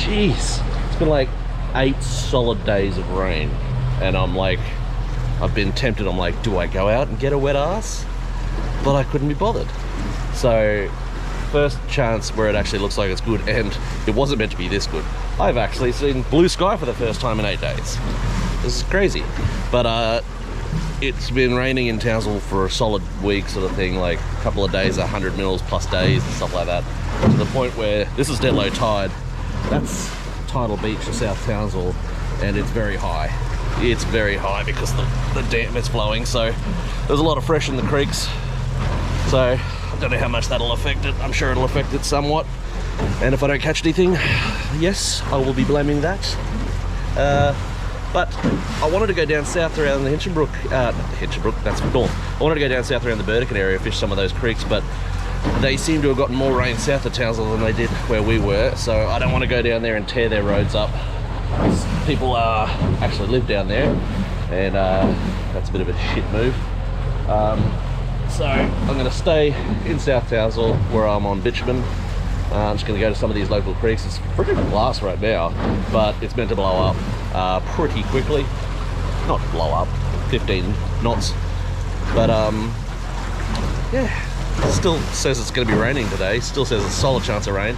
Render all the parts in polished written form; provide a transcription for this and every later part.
jeez, it's been like 8 solid days of rain, and I'm like, I've been tempted. I'm like, do I go out and get a wet ass? But I couldn't be bothered. So first chance where it actually looks like it's good, and it wasn't meant to be this good. I've actually seen blue sky for the first time in 8 days. This is crazy. But it's been raining in Townsville for a solid week sort of thing, like a couple of days, 100 mils plus days and stuff like that, to the point where this is dead low tide. That's Tidal Beach in South Townsville, and it's very high. It's very high because the dam is flowing, so there's a lot of fresh in the creeks. So I don't know how much that'll affect it. I'm sure it'll affect it somewhat, and if I don't catch anything, yes, I will be blaming that. But I wanted to go down south around the Hinchinbrook, that's north. I wanted to go down south around the Burdekin area, fish some of those creeks, but they seem to have gotten more rain south of Townsville than they did where we were, so I don't want to go down there and tear their roads up. People actually live down there, and that's a bit of a shit move. So I'm going to stay in South Townsville where I'm on bitumen. I'm just going to go to some of these local creeks. It's pretty glass right now, but it's meant to blow up pretty quickly. Not blow up, 15 knots. But yeah, still says it's going to be raining today. Still says a solid chance of rain.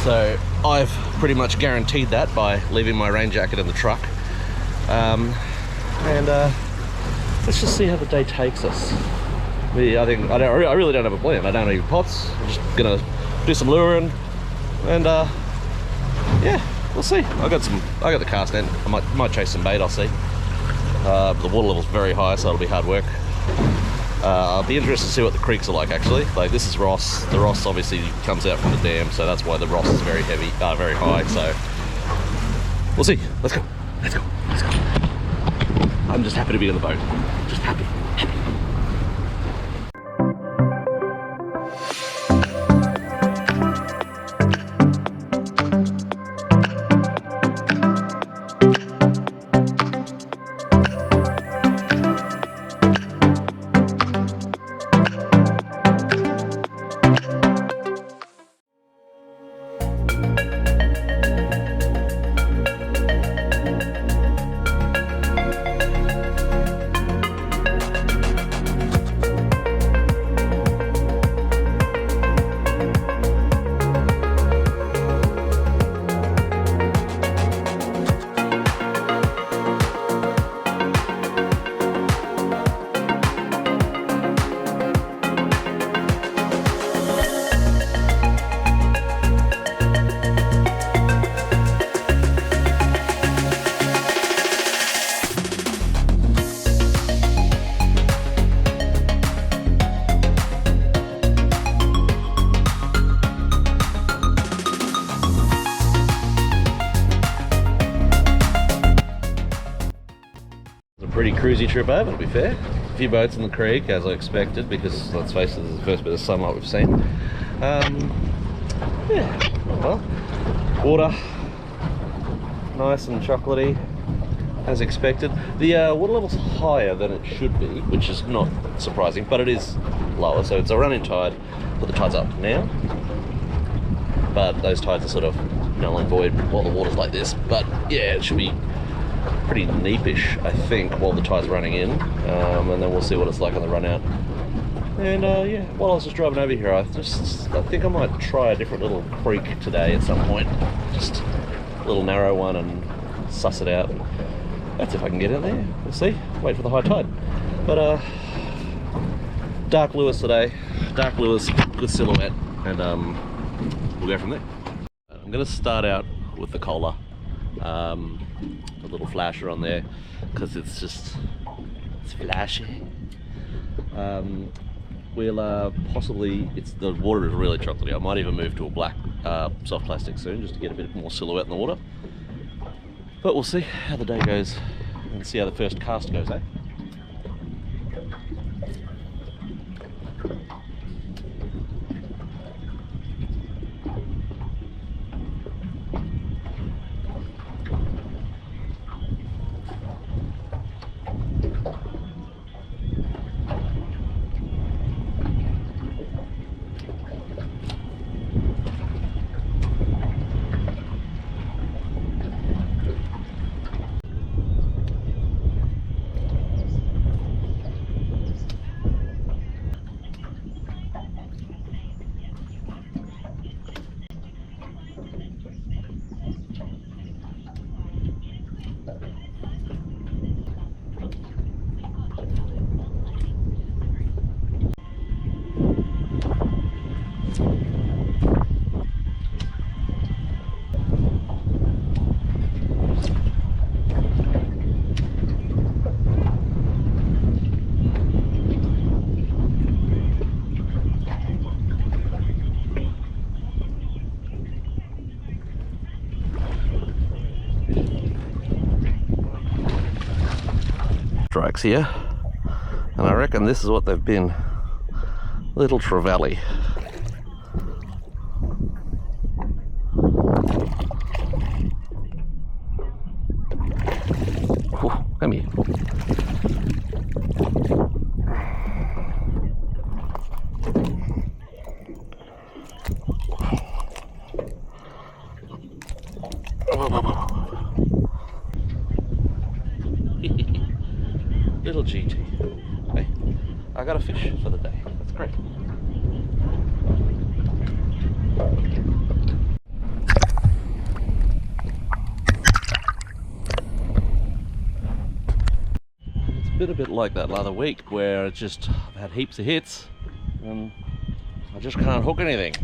So I've pretty much guaranteed that by leaving my rain jacket in the truck. Let's just see how the day takes us. I really don't have a plan. I don't have any pots. I'm just gonna do some luring, and yeah, we'll see. I got the cast net. I might chase some bait. I'll see. The water level's very high, so it'll be hard work. I'll be interested to see what the creeks are like, actually. Like, this is Ross. The Ross obviously comes out from the dam, so that's why the Ross is very heavy, very high. So we'll see. Let's go. Let's go. Let's go. I'm just happy to be on the boat. Just happy. Pretty cruisy trip over, to be fair. A few boats in the creek, as I expected, because let's face it, this is the first bit of sunlight we've seen. Yeah, well, water nice and chocolatey, as expected. The water level's higher than it should be, which is not surprising, but it is lower, so it's a running tide. Put the tides up now, but those tides are sort of null and void while the water's like this. But yeah, it should be pretty neapish, I think, while the tide's running in, and then we'll see what it's like on the run out. And yeah, while I was just driving over here, I think I might try a different little creek today at some point, just a little narrow one, and suss it out. That's if I can get in there. We'll see. Wait for the high tide. But dark lures today, dark lures, good silhouette, and we'll go from there. I'm going to start out with the Kohler. A little flasher on there because it's flashy. We'll possibly, the water is really chocolatey. I might even move to a black soft plastic soon, just to get a bit more silhouette in the water. But we'll see how the day goes and see how the first cast goes, eh? strikes here, and I reckon this is what they've been. Little trevally. Ooh, come here. Little GT. Hey, I got a fish for the day. That's great. It's been a bit like that other week where I've had heaps of hits and I just can't hook anything.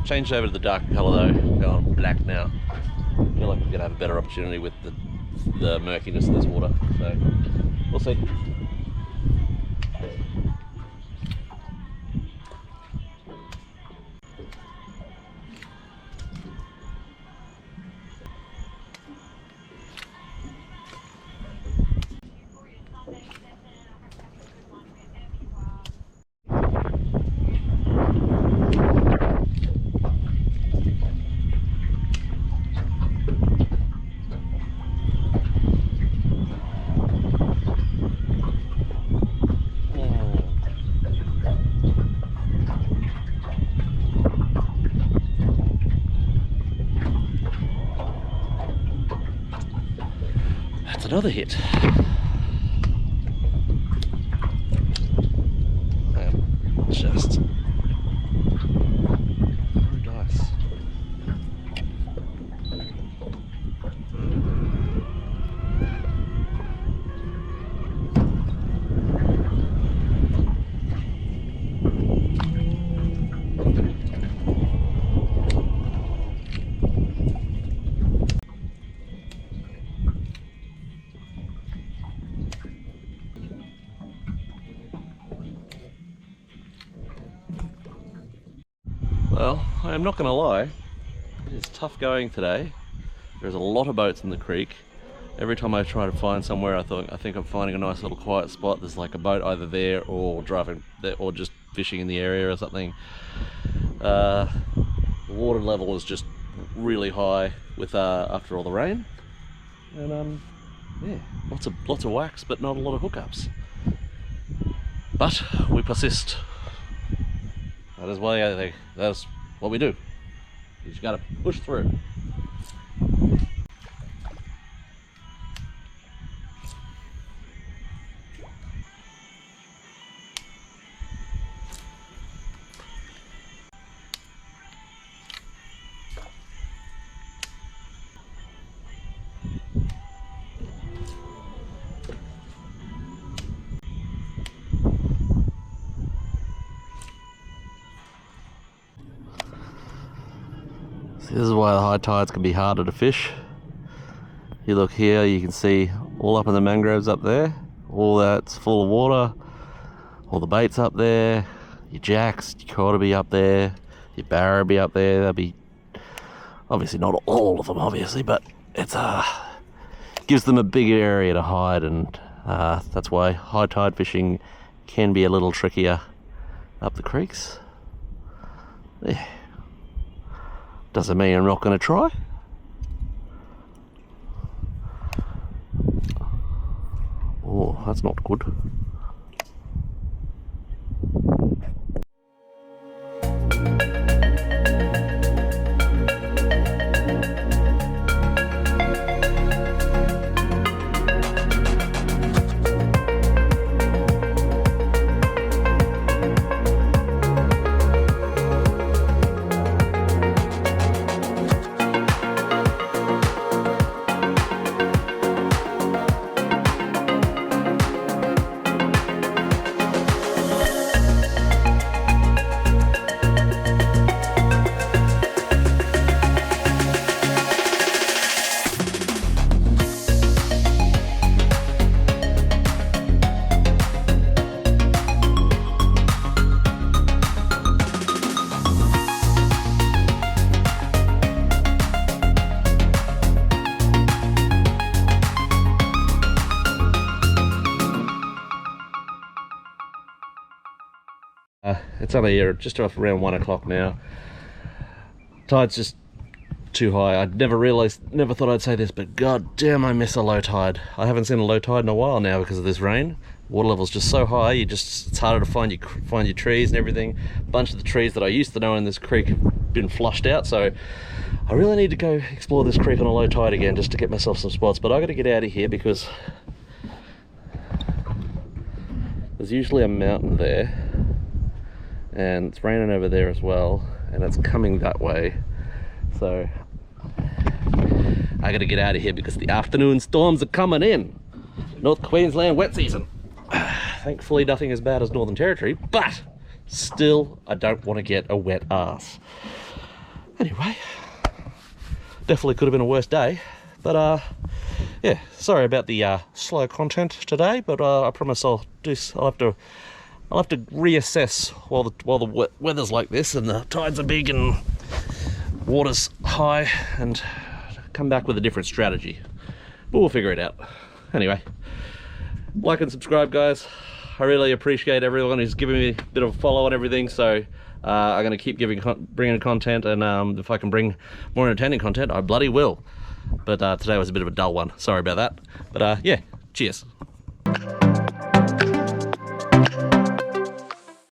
Changed over to the dark colour though, going black now. I feel like we're gonna have a better opportunity with the murkiness of this water, so we'll see. Another hit. Just very nice. Well, I'm not going to lie, it is tough going today. There's a lot of boats in the creek. Every time I try to find somewhere, I think I'm finding a nice little quiet spot. There's like a boat either there or driving there or just fishing in the area or something. The water level is just really high with after all the rain, and yeah, lots of whacks, but not a lot of hookups. But we persist. That's what we do. You just gotta push through. This is why the high tides can be harder to fish. You look here, you can see all up in the mangroves up there, all that's full of water, all the bait's up there, your jacks, your cod will be up there, your barra will be up there. There'll be, obviously not all of them obviously, but it's gives them a bigger area to hide, and that's why high tide fishing can be a little trickier up the creeks. Yeah. Doesn't mean I'm not going to try. Oh, that's not good. It's only here just off around 1 o'clock now. Tide's just too high. I never thought I'd say this, but god damn, I miss a low tide. I haven't seen a low tide in a while now because of this rain. Water level's just so high, it's harder to find your trees and everything. A bunch of the trees that I used to know in this creek have been flushed out, so I really need to go explore this creek on a low tide again just to get myself some spots. But I gotta get out of here because there's usually a mountain there, and it's raining over there as well, and it's coming that way. So I gotta get out of here because the afternoon storms are coming in. North Queensland wet season. Thankfully nothing as bad as Northern Territory, but still I don't want to get a wet ass. Anyway, definitely could have been a worse day, but yeah, sorry about the slow content today, but I promise I'll have to reassess while the weather's like this and the tides are big and water's high, and come back with a different strategy. But we'll figure it out. Anyway, like and subscribe, guys. I really appreciate everyone who's giving me a bit of a follow and everything, so I'm going to keep bringing content, and if I can bring more entertaining content, I bloody will. But today was a bit of a dull one. Sorry about that. But yeah, cheers.